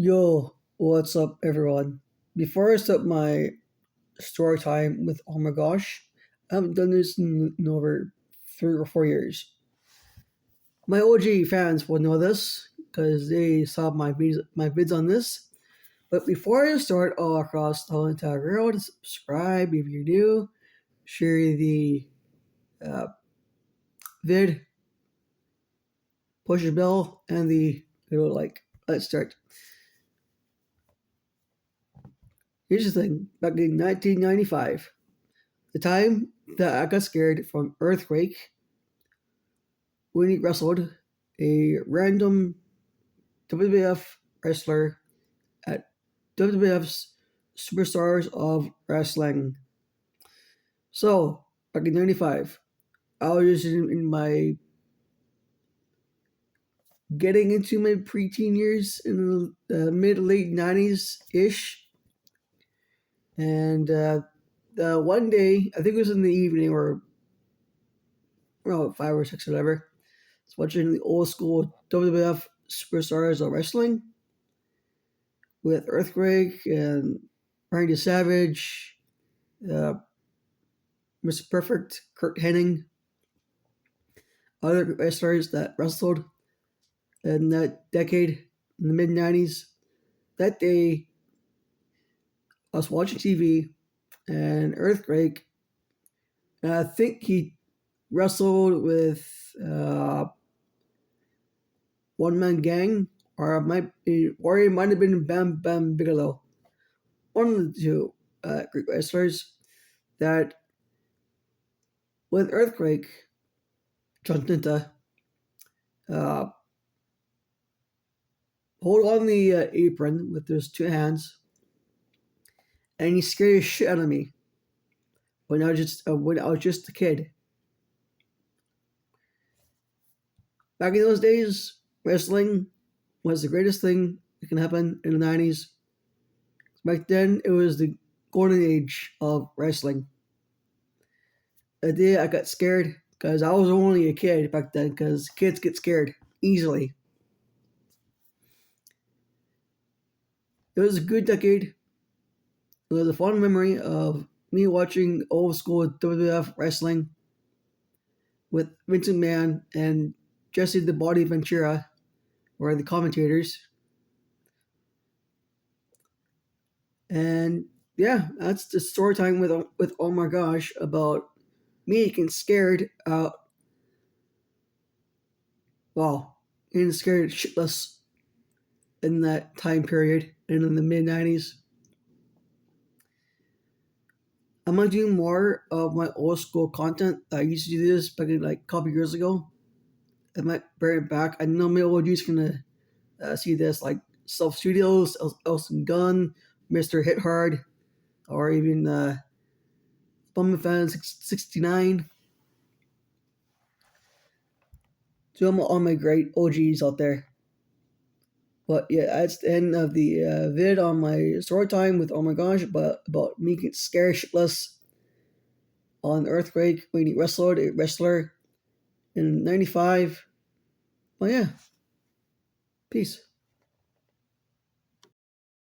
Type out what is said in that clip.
Yo, what's up, everyone? Before I start my story time with Oh My Gosh, I haven't done this in over 3 or 4 years. My OG fans will know this because they saw my vids on this. But before I start all across the whole entire world, subscribe if you're new, share the uh, vid, push the bell, and the like. Let's start. Here's the thing: back in 1995. The time that I got scared from earthquake when he wrestled a random WWF wrestler at WWF's Superstars of Wrestling. So, back in 95, I was just in my getting into my preteen years in the mid late 90s ish. And one day, I think it was in the evening or around 5 or 6 or whatever, I was watching the old school WWF Superstars of Wrestling with Earthquake and Randy Savage, uh, Mr. Perfect, Kurt Hennig, other wrestlers that wrestled in that decade in the mid 90s. That day, I was watching TV and Earthquake, and I think he wrestled with One Man Gang, or it might have been Bam Bam Bigelow. One of the two Greek wrestlers that with Earthquake, John Tinta, uh, hold on the apron with his two hands, and he scared the shit out of me when I was just a kid. Back in those days, wrestling was the greatest thing that can happen in the 90s. Back then, it was the golden age of wrestling. The day I got scared because I was only a kid back then, because kids get scared easily. It was a good decade. It was a fond memory of me watching old school WWF wrestling with Vincent Mann and Jesse the Body Ventura were the commentators. And yeah, that's the story time with Oh My Gosh about me getting scared out. Well, getting scared shitless in that time period and in the mid 90s. I'm gonna do more of my old school content. I used to do this back in like a couple years ago. I might bring it back. I know my OG's gonna see this, like Self Studios, Elson Gunn, Mr. Hit Hard, or even Bummer Fan 69. So I'm all my great OGs out there. But yeah, that's the end of the vid on my story time with Oh My Gosh, about me getting scared shitless on Earthquake when he wrestled a wrestler in 95. But yeah, peace.